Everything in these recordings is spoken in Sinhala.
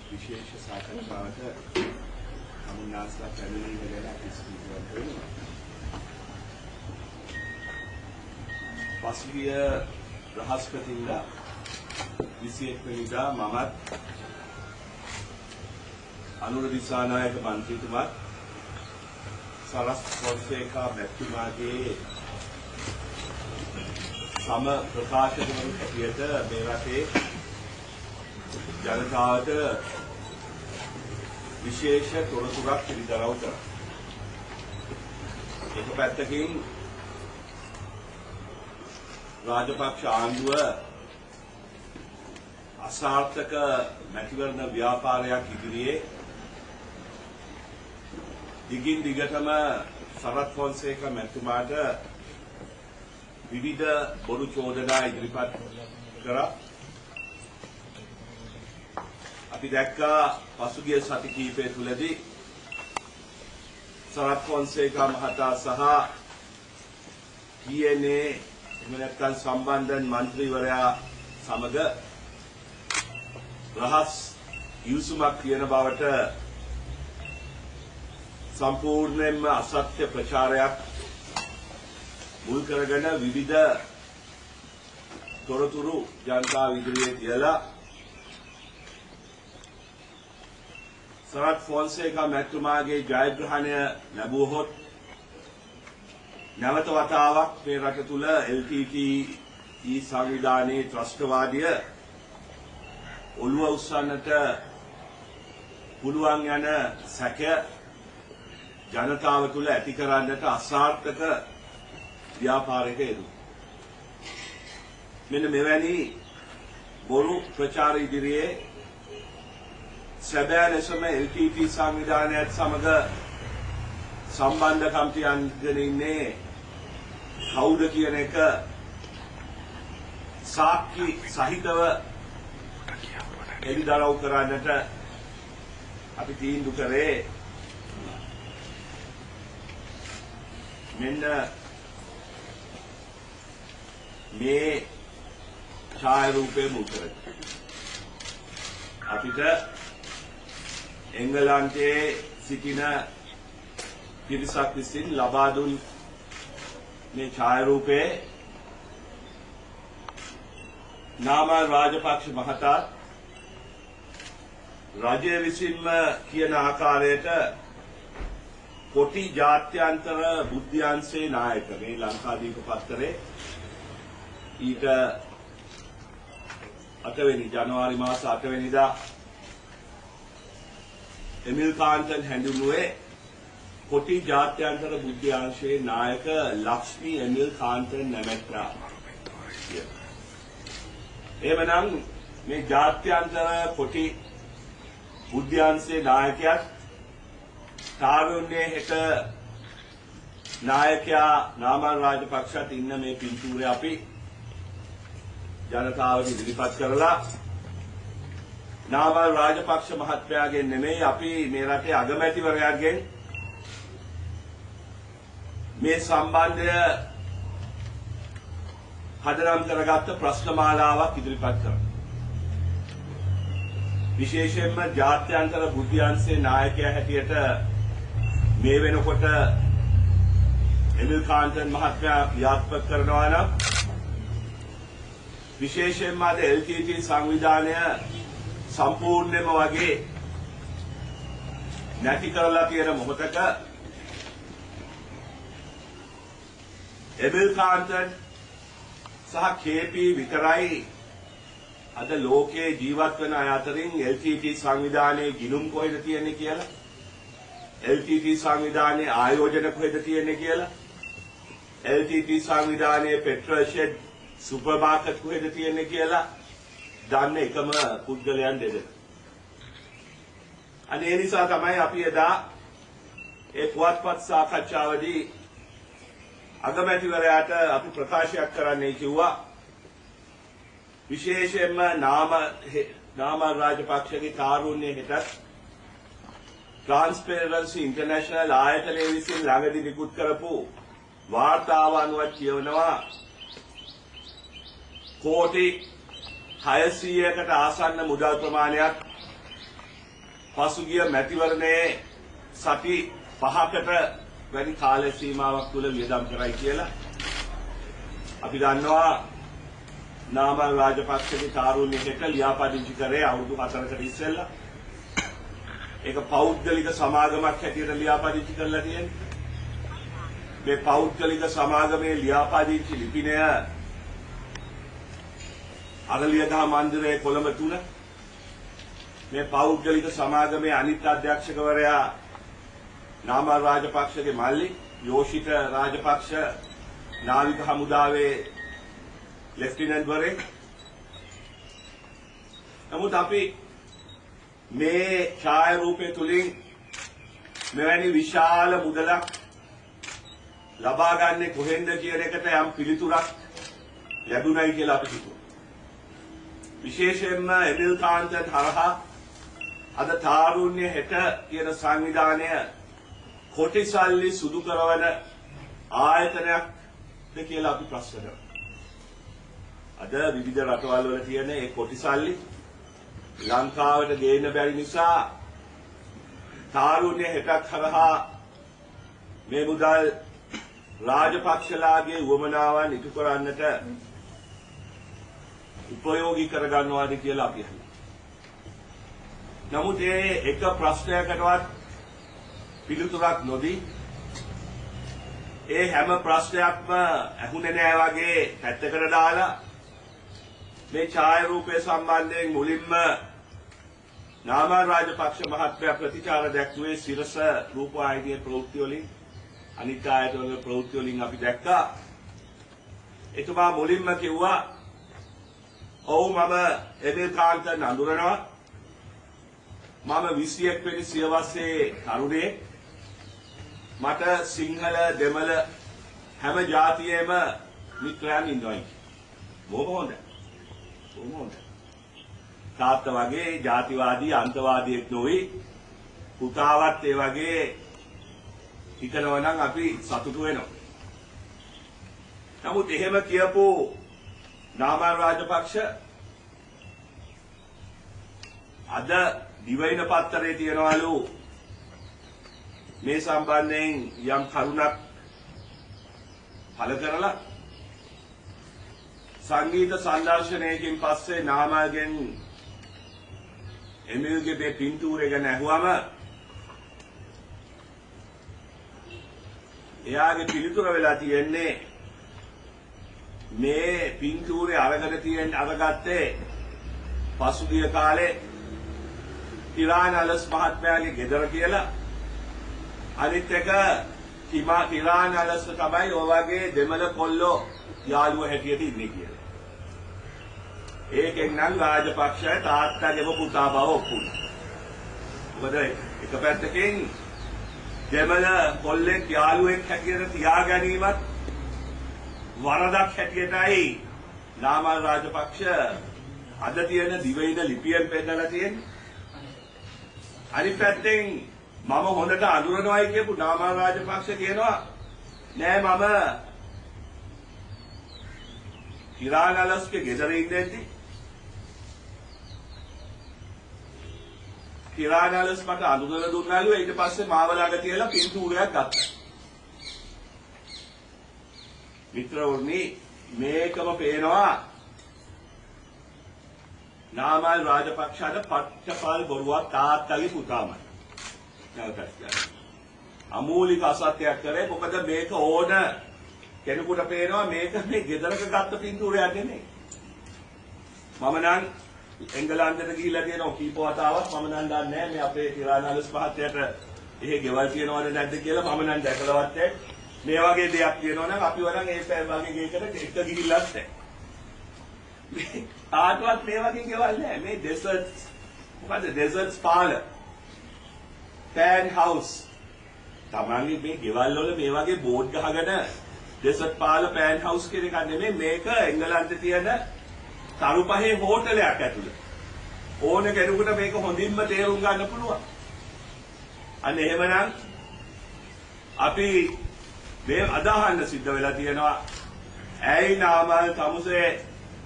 විශේෂ සාකච්ඡාවක අමුනාස්ලා පැමිණීම ගැන අපි සිදුවන්ත වෙනවා. පසුගිය බ්‍රහස්පතින්දා 21 වෙනිදා මමත් අනුර දිසානායක මන්ත්‍රීතුමත් සරත් ෆොන්සේකා මැතිතුමාගේ සම ප්‍රකාශකවරු හැටියට මේ රටේ ජනතාවට විශේෂ තොරතුරක් පිළිදරව් කරා. එක පැත්තකින් රාජපක්ෂ ආණ්ඩුව අසාර්ථක මැතිවරණ ව්‍යාපාරයක් ඉදිරියේ දිගින් දිගටම සරත් ෆොන්සේකා මැතිතුමාට විවිධ බොරු චෝදනා ඉදිරිපත් කරා. අපි දැක්කා පසුගිය සති කිහිපය තුළදී සරත් ෆොන්සේකා මහතා සහ DNA එහෙම නැත්නම් සම්බන්ධන් මන්ත්‍රීවරයා සමග රහස් යුසුමක් කියන බවට සම්පූර්ණයෙන්ම අසත්‍ය ප්‍රචාරයක් මුල් කරගෙන විවිධ තොරතුරු ජනතාව ඉදිරියේ තියලා සරත් ෆොන්සේකා මැතිතුමාගේ ජයග්‍රහණය ලැබුවහොත් නැවත වතාවක් මේ රට තුල LTTE සංවිධානයේ ත්‍රස්තවාදිය ඔළුව උස්සන්නට පුළුවන් යන සැකය ජනතාව තුල ඇති කරන්නට අසාර්ථක ව්‍යාපාරයක යෙදුණා. මෙන්න මෙවැනි බොරු ප්‍රචාර ඉදිරියේ සැබෑ ලෙසම LTTE සංවිධානයත් සමග සම්බන්ධකම් තියන්ගෙන ඉන්නේ කවුද කියන එක සාක්ෂි සහිතව එළිදරව් කරන්නට අපි තීන්දුව කරේ. මෙන්න මේ ඡායාරූපය මුල් කරගෙන අපිට එංගලන්තයේ සිටින පිරිසක් විසින් ලබා දුන් මේ ඡායාරූපයේ නාමල් රාජපක්ෂ මහතා රජය විසින්ම කියන ආකාරයට කොටි ජාත්‍යන්තර බුද්ධ්‍යංශයේ නායක මේ ලංකාදීප පත්තරේ ඊට 8 වෙනි ජනවාරි මාස 8 වෙනිදා එමිල් කාන්තන් හැඳින්වුවේ කොටි ජාත්‍යන්තර බුද්ධ්‍යංශයේ නායක ලක්ෂ්මී එමිල් කාන්තන් නැමැත්තා. එවනම් මේ ජාත්‍යන්තර කොටි බුද්ධ්‍යංශයේ නායකයාත් තාරුණ්‍යයේ හෙට නායකයා නාමල් රාජපක්ෂත් ඉන්න මේ පින්තූරය අපි ජනතාවට ඉදිරිපත් කරලා නාමල් රාජපක්ෂ මහත්මයාගෙන් නෙමෙයි අපි මේ රටේ අගමැතිවරයාගෙන් මේ සම්බන්ධය හදනම් කරගත්ත ප්‍රශ්න මාලාවක් ඉදිරිපත් කරනවා. විශේෂයෙන්ම ජාත්‍යන්තර බුද්ධ්‍යංශයේ නායකයා හැටියට මේ වෙනකොට එමිල් කාන්තන් මහත්මයා ක්‍රියාත්මක කරනවා නම් විශේෂයෙන්ම අද LTTE සංවිධානය සම්පූර්ණයෙන්ම වගේ නැති කරලා තියෙන මොහොතක එමිල් කාන්තන් සහ KP විතරයි අද ලෝකයේ ජීවත් වෙන අය අතරින් LTTE සංවිධානයේ ගිණුම් කොහෙද තියෙන්නේ කියලා, LTTE සංවිධානයේ ආයෝජන කොහෙද තියෙන්නේ කියලා, LTTE සංවිධානයේ පෙට්‍රල් ෂෙඩ් සුපර් මාකට් කොහෙද තියෙන්නේ කියලා දන්න එකම පුද්ගලයන් දෙදෙනා. අනේ ඒ නිසා තමයි අපි එදා ඒ පුවත්පත් සාකච්ඡාවේදී අගමැතිවරයාට අපි ප්‍රකාශයක් කරන්නයි කිව්වා. විශේෂයෙන්ම නාමල් රාජපක්ෂගේ තාරුණ්‍යයේ හෙටත් ට්‍රාන්ස්පරන්සි ඉන්ටර්නැෂනල් ආයතනයේ විසින් ළඟදී නිකුත් කරපු වාර්තාව අනුව කියවනවා කෝටි 600කට ආසන්න මුදල් ප්‍රමාණයක් පසුගිය මැතිවරණයේ සති 5කට වැඩි කාල සීමාවක් තුළ වියදම් කරයි කියලා. අපි දන්නවා නාමල් රාජපක්ෂගේ කාරුණ්‍යයට ලියාපදිංචි කරේ අවුරුදු 4කට ඉස්සෙල්ලා. ඒක පෞද්ගලික සමාගමක් හැටියට ලියාපදිංචි කරලා තියෙනවා. මේ පෞද්ගලික සමාගමේ ලියාපදිංචි ලිපිනය අරලියගහ මන්දිරයේ කොළඹ 3 මේ පෞද්ගලික සමාගමේ අනිත් අධ්‍යක්ෂකවරයා නාමල් රාජපක්ෂගේ මල්ලි යෝෂිත රාජපක්ෂ නාවික හමුදාවේ ලෙෆ්ටිනන්ට් වරෙක්. නමුත් අපි මේ ඡායාරූපය තුලින් මෙවැනි විශාල මුදලක් ලබා ගන්නේ කොහෙන්ද කියන එකට යම් පිළිතුරක් ලැබුණයි කියලා අපි හිතුවා. විශේෂයෙන්ම එමිල් කාන්තන් හරහා අද තාරුණ්‍ය හෙට කියන සංවිධානය කොටි සල්ලි සුදු කරවන ආයතනයක්ද කියලා අපි ප්‍රශ්න කරනවා. අද විවිධ රටවල් වල තියෙන ඒ කොටි සල්ලි ලංකාවට ගේන්න බැරි නිසා තාරුණ්‍ය හෙටක් හරහා මේ මුදල් රාජපක්ෂලාගේ වමනාවන් ඉටු කරන්නට උපයෝගී කරගන්නවාද කියලා අපි අහනවා. නමුත් ඒ එක ප්‍රශ්නයකටවත් පිළිතුරක් නොදී ඒ හැම ප්‍රශ්නයක්ම ඇහුනේ නෑ වගේ පැත්තකට දාලා මේ ඡායාරූපය සම්බන්ධයෙන් මුලින්ම නාමල් රාජපක්ෂ මහත්මයා ප්‍රතිචාර දැක්ුවේ සිරස රූපවාහිනියේ ප්‍රවෘත්ති වලින් අනිත් ආයතන වල ප්‍රවෘත්ති වලින් අපි දැක්කා. එතුමා මුලින්ම කිව්වා ඔව් මම එමිල් කාන්තන් අඳුරනවා. මම 21 වෙනි සියවසේ තරුණයෙක්. මට සිංහල දෙමළ හැම ජාතියෙම මිත්‍රයන් ඉන්නවා. බොහොම හොඳයි. බොහොම හොඳයි. තාත්තා වගේ ජාතිවාදී අන්තවාදියෙක් නොවේ. පුතාවත් ඒ වගේ හිතනවා නම් අපි සතුටු වෙනවා. නමුත් එහෙම කියපු නාමල් රාජපක්ෂ අද දිවයින පත්තරේ තියනවලු මේ සම්බන්ධයෙන් යම් කරුණක් පළ කරලා සංගීත සංදර්ශනයකින් පස්සේ නාමල්ගෙන් එමිල්ගේ මේ පින්තූරය ගැන ඇහුවම එයාගේ පිළිතුර වෙලා තියෙන්නේ මේ පින්තූරේ අරගත්තේ පසුගිය කාලේ තිරානලස් මහත්මයාගේ ගෙදර කියලා. අනිත් එක තිරානලස් තමයි ඔය වගේ දෙමළ කොල්ලෝ යාළුව හැටියට ඉන්නේ කියලා. ඒකෙන් නම් රාජපක්ෂ තාත්තගේම පුතා බව ඔප්පුනා. මොකද එක පැත්තකින් දෙමළ කොල්ලෙක් යාළුවෙක් හැටියට තියා ගැනීමත් වරදක් හැටියටයි නාමල් රාජපක්ෂ අද තියෙන දිවයින ලිපියෙන් පෙන්නලා තියෙන්නේ. අනිත් පැත්තෙන් මම හොඳට අඳුරනවායි කියපු නාමල් රාජපක්ෂ කියනවා නෑ මම තිරානලස්ගේ ගෙදර ඉඳෙද්දි තිරානලස් මට අඳුරලා දුන්නාලු. ඊට පස්සේ මාව ළඟ තියලා පින්තූරයක් ගත්තා. මිත්‍රවරුනි මේකම පේනවා නාමල් රාජපක්ෂට පට්ටපල් බොරුවක් තාත්තගේ පුතාමයි. අමූලික අසත්‍යයක් කරේ. මොකද මේක ඕන කෙනෙකුට පේනවා මේක මේ ගෙදරක ගත්ත පින්තූරයක් නෙමෙයි. මම නම් එංගලන්තයට ගිහිල්ලා තියෙනවා කීප වතාවක්. මම නම් දන්නේ නැහැ මේ අපේ තිරානලස් මහත්තයාට එහෙ ගෙවල් තියෙනවද නැද්ද කියලා. මම නම් දැකලවත් නැහැ. මේ වගේ දෙයක් තියෙනවා නම් අපි වරන් ඒ වගේ ගේකට එක ගිහිල්ලත් නැහැ. ආටවත් මේ වගේ ගෙවල් නැහැ. මේ ඩෙසර්ට්ස් මොකද ඩෙසර්ට්ස් පාර්ලර් පෑන් හවුස් තමන්ගේ මේ ගෙවල් වල මේ වගේ බෝඩ් ගහගෙන ඩෙසර්ට් පාර්ලර් පෑන් හවුස් කියන එක නෙමෙයි. මේක එංගලන්තේ තියෙන තරුපහේ හෝටලයක් ඇතුළේ. ඕන කෙනෙකුට මේක හොඳින්ම තේරුම් ගන්න පුළුවන්. අන්න එහෙමනම් අපි මේ අදහන්න සිද්ධ වෙලා තියෙනවා ඇයි නාමල් තමුසේ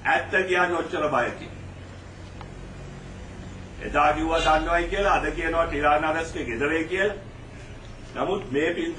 ඇත්ත කියන්නේ ඔච්චර බයකින්. එදා කිව්වා දන්නවයි කියලා අද කියනවා ටිලානරස්ගේ ගෙදරේ කියලා. නමුත් මේ